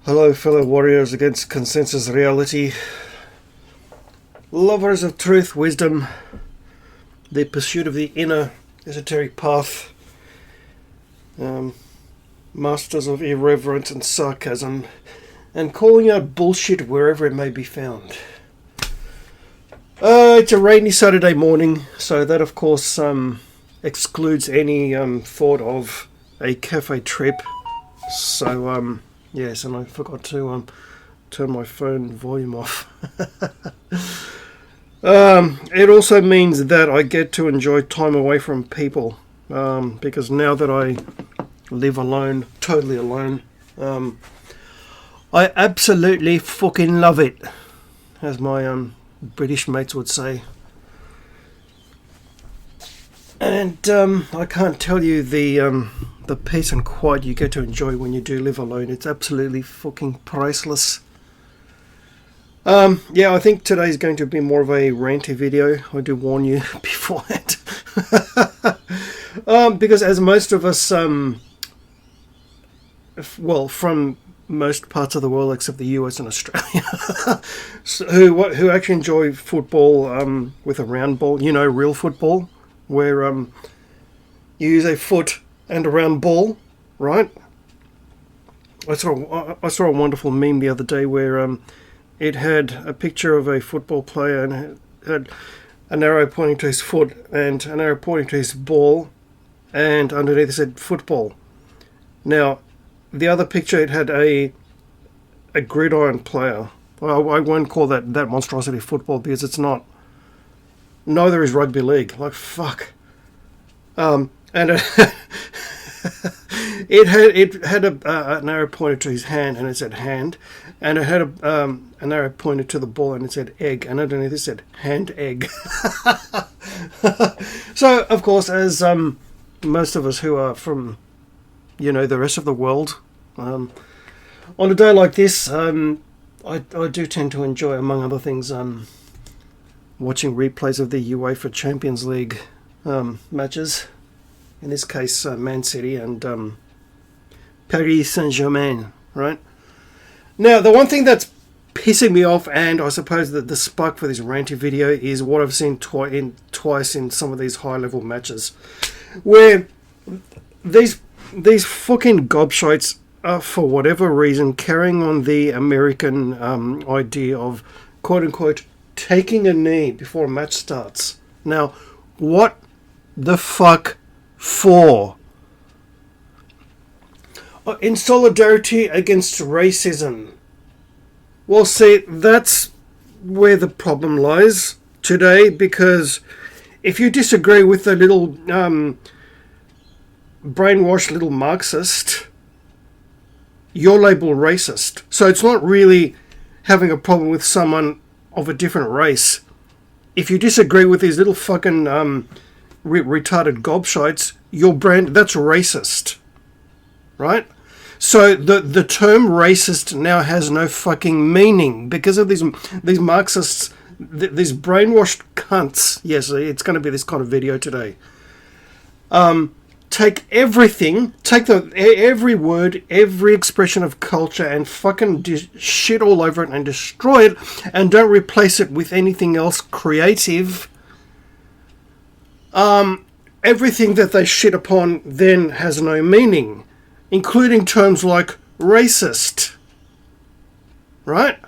Hello, fellow warriors against consensus reality, lovers of truth, wisdom, the pursuit of the inner esoteric path, masters of irreverent and sarcasm, and calling out bullshit wherever it may be found. It's a rainy Saturday morning, so that of course excludes any thought of a cafe trip. So yes, and I forgot to turn my phone volume off. It also means that I get to enjoy time away from people, because now that I live alone, totally alone, I absolutely fucking love it, as my British mates would say. And I can't tell you the peace and quiet you get to enjoy when you do live alone. It's absolutely fucking priceless. Yeah, I think today's going to be more of a ranty video. I do warn you beforehand. Because as most of us, well, from most parts of the world except the US and Australia, who actually enjoy football with a round ball, you know, real football, where you use a foot and a round ball, right? I saw a wonderful meme the other day where it had a picture of a football player and it had an arrow pointing to his foot and an arrow pointing to his ball, and underneath it said football. Now, the other picture, it had a gridiron player. Well, I won't call that monstrosity football because it's not. Neither is rugby league. Like, fuck. And it had an arrow pointed to his hand and it said hand, and it had an arrow pointed to the ball and it said egg, and underneath it said hand egg. So, of course, as most of us who are from, you know, the rest of the world, on a day like this, I do tend to enjoy, among other things, watching replays of the UEFA Champions League matches. In this case, Man City and Paris Saint-Germain, right? Now, the one thing that's pissing me off, and I suppose that the spark for this ranty video, is what I've seen twice in some of these high-level matches, where these fucking gobshites are, for whatever reason, carrying on the American idea of, quote-unquote, taking a knee before a match starts. Now, what the fuck for? In solidarity against racism. Well, see, that's where the problem lies today, because if you disagree with the little brainwashed little Marxist, you're labelled racist. So it's not really having a problem with someone of a different race. If you disagree with these little fucking retarded gobshites, that's racist, right? So the term racist now has no fucking meaning because of these Marxists, these brainwashed cunts. Yes, it's going to be this kind of video today. Take everything, every word, every expression of culture, and fucking shit all over it and destroy it, and don't replace it with anything else creative. Everything that they shit upon then has no meaning, including terms like racist, right?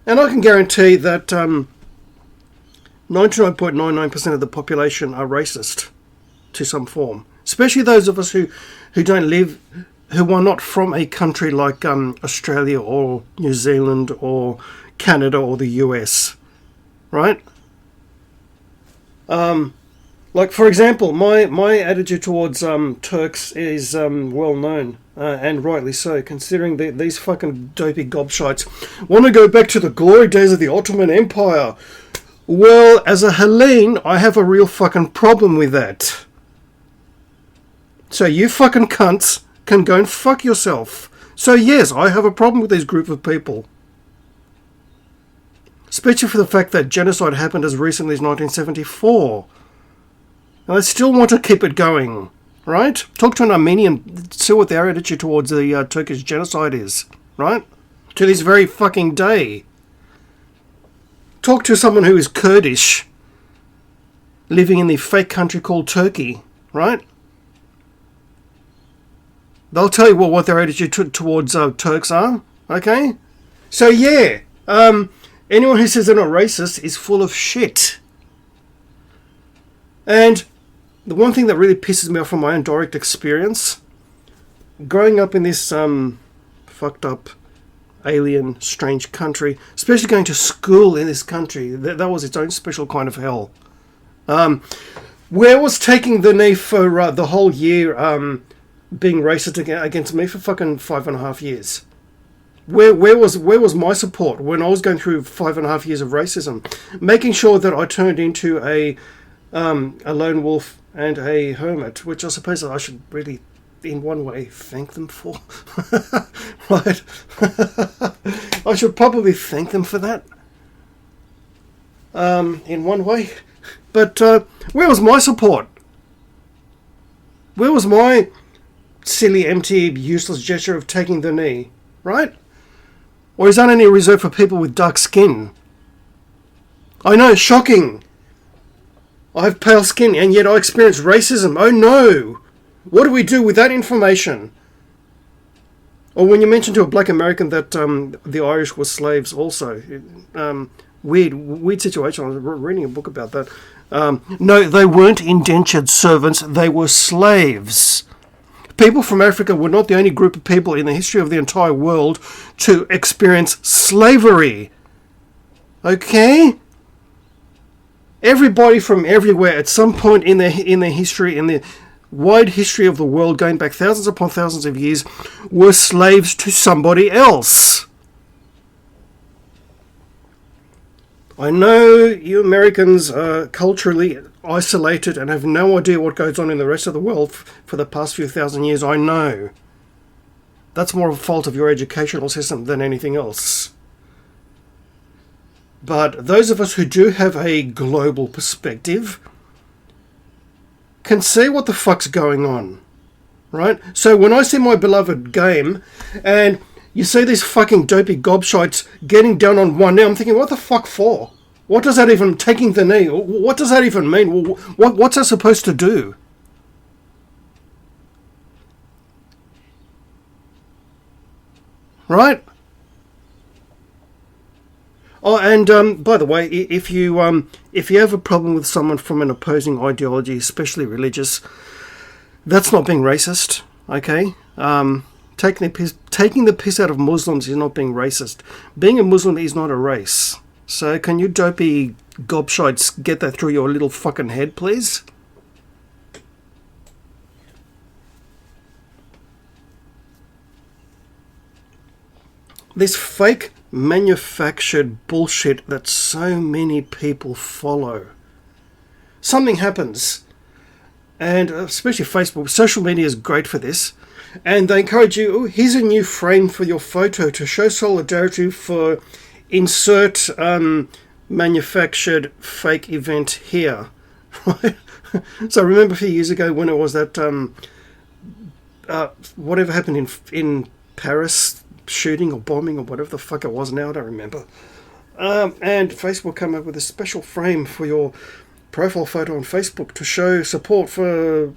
And I can guarantee that 99.99% of the population are racist to some form. Especially those of us who don't live, who are not from a country like Australia or New Zealand or Canada or the US, right? Like, for example, my attitude towards Turks is well known, and rightly so, considering these fucking dopey gobshites want to go back to the glory days of the Ottoman Empire. Well, as a Hellene, I have a real fucking problem with that. So you fucking cunts can go and fuck yourself. So yes, I have a problem with this group of people. Especially for the fact that genocide happened as recently as 1974. And they still want to keep it going, right? Talk to an Armenian, see what their attitude towards the Turkish genocide is, right? to this very fucking day. Talk to someone who is Kurdish, living in the fake country called Turkey, right? They'll tell you what their attitude towards Turks are, okay? So yeah, anyone who says they're not racist is full of shit. And the one thing that really pisses me off from my own direct experience, growing up in this fucked up, alien, strange country, especially going to school in this country, that was its own special kind of hell. Where was taking the knee for the whole year being racist against me for fucking 5.5 years? Where was my support when I was going through 5.5 years of racism? Making sure that I turned into a lone wolf and a hermit, which I suppose I should really, in one way, thank them for. Right? I should probably thank them for that. In one way. But where was my support? Where was my silly, empty, useless gesture of taking the knee? Right? Or is that only reserved for people with dark skin? I know, shocking. I have pale skin and yet I experience racism. Oh no! What do we do with that information? Or when you mention to a black American that the Irish were slaves also. Weird situation. I was reading a book about that. No, they weren't indentured servants. They were slaves. People from Africa were not the only group of people in the history of the entire world to experience slavery. Okay? Everybody from everywhere at some point in their history, in the wide history of the world, going back thousands upon thousands of years, were slaves to somebody else. I know you Americans are culturally isolated and have no idea what goes on in the rest of the world for the past few thousand years. I know. That's more of a fault of your educational system than anything else. But those of us who do have a global perspective can see what the fuck's going on, right? So when I see my beloved game and you see these fucking dopey gobshites getting down on one knee, I'm thinking, what the fuck for? What does that even, taking the knee, what does that even mean? What's that supposed to do? Right? Oh, and by the way, if you have a problem with someone from an opposing ideology, especially religious, that's not being racist, okay? Taking the piss out of Muslims is not being racist. Being a Muslim is not a race. So can you dopey gobshites get that through your little fucking head, please? This fake manufactured bullshit that so many people follow. Something happens, and especially Facebook, social media is great for this, and they encourage you, oh, here's a new frame for your photo to show solidarity for insert manufactured fake event here. Right? So I remember a few years ago when it was that whatever happened in Paris, shooting or bombing or whatever the fuck it was now, I don't remember. And Facebook came up with a special frame for your profile photo on Facebook to show support for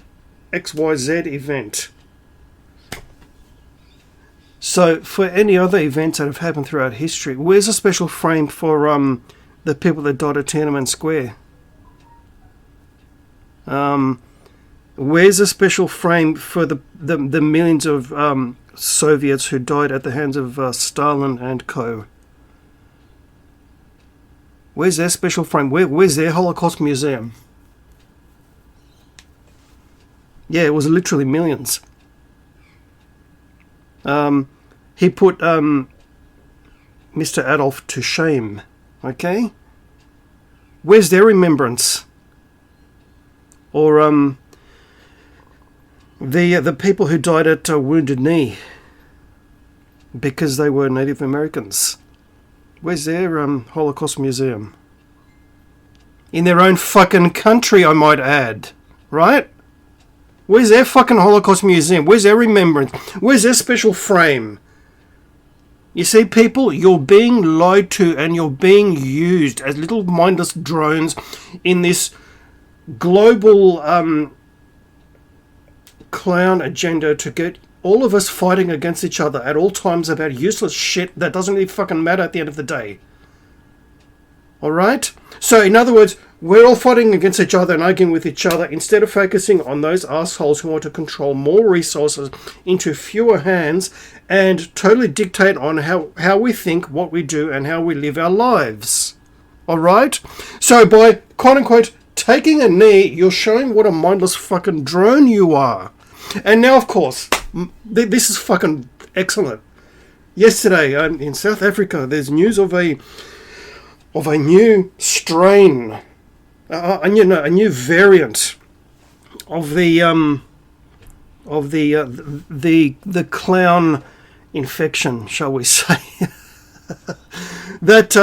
XYZ event. So for any other events that have happened throughout history, where's a special frame for the people that died at Tiananmen Square? Where's a special frame for the millions of Soviets who died at the hands of Stalin and co? Where's their special frame? Where's their Holocaust museum? Yeah, it was literally millions. He put Mr. Adolf to shame. Okay? Where's their remembrance? Or the people who died at Wounded Knee because they were Native Americans. Where's their Holocaust museum? In their own fucking country, I might add. Right? Where's their fucking Holocaust museum? Where's their remembrance? Where's their special frame? You see, people, you're being lied to and you're being used as little mindless drones in this global clown agenda to get all of us fighting against each other at all times about useless shit that doesn't even fucking matter at the end of the day. Alright? So, in other words, we're all fighting against each other and arguing with each other instead of focusing on those assholes who want to control more resources into fewer hands and totally dictate on how we think, what we do, and how we live our lives. Alright? So, by, quote-unquote, taking a knee, you're showing what a mindless fucking drone you are. And now, of course, this is fucking excellent. Yesterday, in South Africa, there's news of a new strain, a new variant of the clown infection, shall we say? That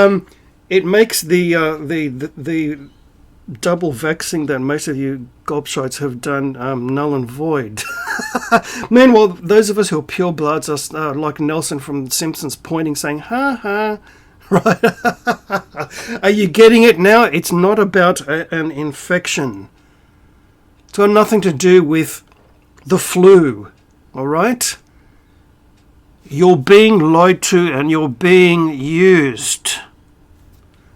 it makes the double vaccine that most of you gobshites have done null and void. Meanwhile, those of us who are pure bloods are like Nelson from The Simpsons, pointing, saying, "Ha ha." Right? Are you getting it now? It's not about an infection. It's got nothing to do with the flu. All right? You're being lied to and you're being used.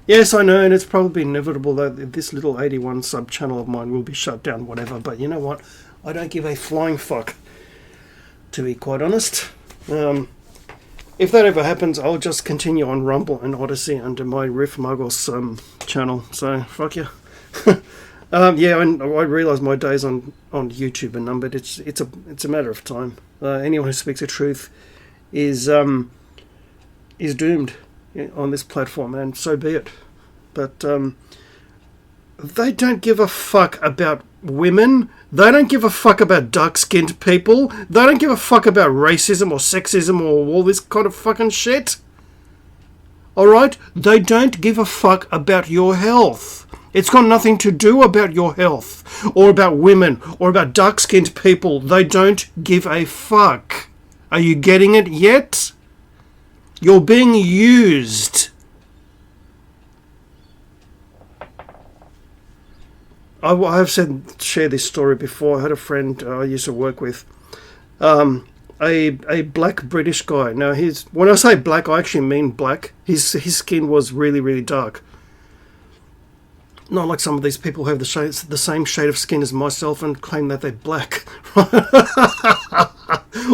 Yes, I know, and it's probably inevitable that this little 81 sub-channel of mine will be shut down, whatever. But you know what? I don't give a flying fuck, to be quite honest. If that ever happens, I'll just continue on Rumble and Odyssey under my Riff Muggles channel. So, fuck you. Yeah, and I realise my days on YouTube are numbered. It's a matter of time. Anyone who speaks the truth is doomed on this platform, and so be it. But they don't give a fuck about women. They don't give a fuck about dark-skinned people. They don't give a fuck about racism or sexism or all this kind of fucking shit. Alright? They don't give a fuck about your health. It's got nothing to do about your health or about women or about dark-skinned people. They don't give a fuck. Are you getting it yet? You're being used. I've shared this story before. I had a friend I used to work with, a black British guy. Now, when I say black, I actually mean black. His skin was really, really dark. Not like some of these people who have the same shade of skin as myself and claim that they're black.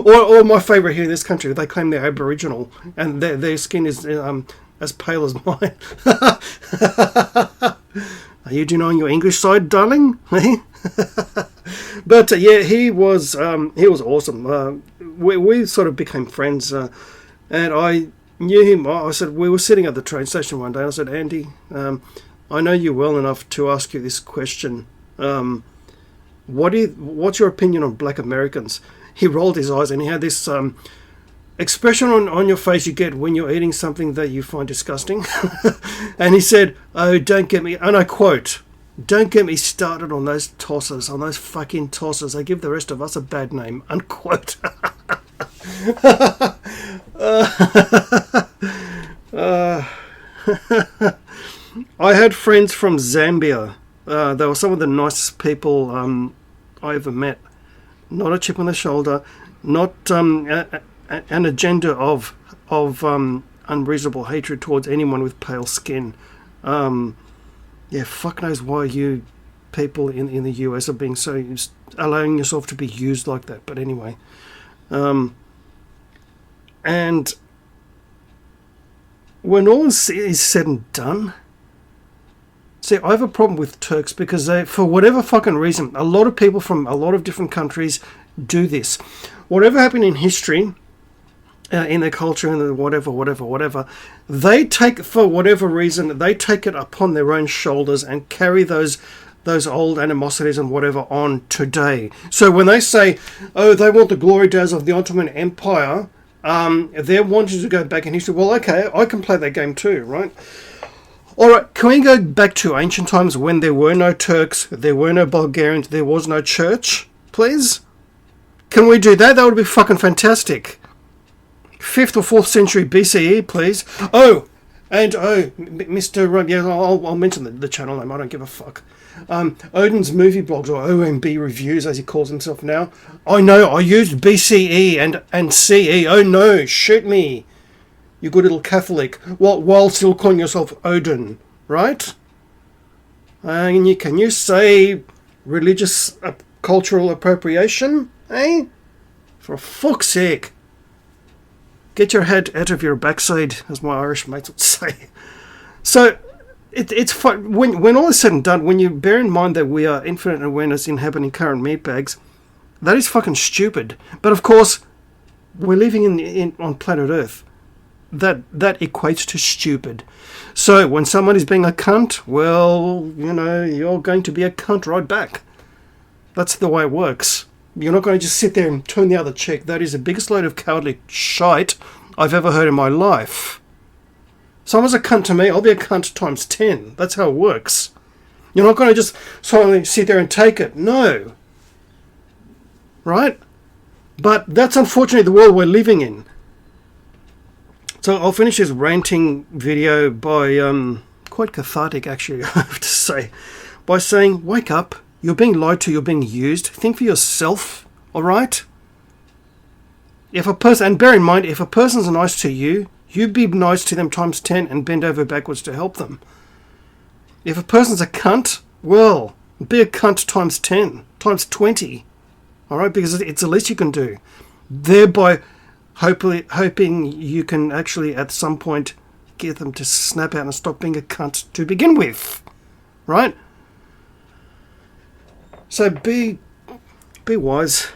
or my favourite here in this country, they claim they're Aboriginal and their skin is as pale as mine. Are you denying your English side, darling? But yeah, he was awesome. We sort of became friends, and I knew him. I said, we were sitting at the train station one day, and I said, Andy, I know you well enough to ask you this question. What's your opinion on black Americans? He rolled his eyes and he had this expression on your face you get when you're eating something that you find disgusting. And he said, "Oh, don't get me," and I quote, "Don't get me started on those tossers, on those fucking tossers. They give the rest of us a bad name," unquote. I had friends from Zambia. They were some of the nicest people I ever met. Not a chip on the shoulder, not an agenda of unreasonable hatred towards anyone with pale skin. Yeah, fuck knows why you people in the US are being so allowing yourself to be used like that. But anyway, and when all is said and done, see, I have a problem with Turks because they, for whatever fucking reason, a lot of people from a lot of different countries do this. Whatever happened in history, in their culture and whatever, they take, for whatever reason, they take it upon their own shoulders and carry those old animosities and whatever on today. So when they say, oh, they want the glory days of the Ottoman Empire, they're wanting to go back in history. Well, okay, I can play that game too, right? Alright, can we go back to ancient times when there were no Turks, there were no Bulgarians, there was no church, please? Can we do that? That would be fucking fantastic. 5th or 4th century BCE, please. Oh, and Mr. Yeah, I'll mention the channel name. I don't give a fuck. Odin's movie blogs, or OMB reviews, as he calls himself now. I know, I used BCE and CE. Oh no, shoot me, you good little Catholic. While still calling yourself Odin, right? And can you say religious cultural appropriation, eh? For fuck's sake. Get your head out of your backside, as my Irish mates would say. So, it's fun. When all is said and done, when you bear in mind that we are infinite awareness inhabiting current meatbags, that is fucking stupid. But of course, we're living on planet Earth. That equates to stupid. So, when someone is being a cunt, well, you're going to be a cunt right back. That's the way it works. You're not going to just sit there and turn the other cheek. That is the biggest load of cowardly shite I've ever heard in my life. Someone's a cunt to me, I'll be a cunt times 10. That's how it works. You're not going to just suddenly sit there and take it. No. Right? But that's unfortunately the world we're living in. So I'll finish this ranting video by, quite cathartic actually, I have to say, by saying, wake up. You're being lied to, you're being used. Think for yourself, alright? And bear in mind, if a person's nice to you, you be nice to them times 10 and bend over backwards to help them. If a person's a cunt, well, be a cunt times 10, times 20. Alright, because it's the least you can do. Thereby, hoping you can actually at some point get them to snap out and stop being a cunt to begin with. Right? So be wise,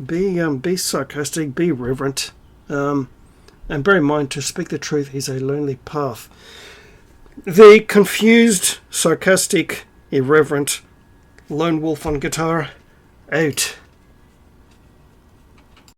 be sarcastic, be reverent, and bear in mind, to speak the truth is a lonely path. The confused, sarcastic, irreverent lone wolf on guitar, out.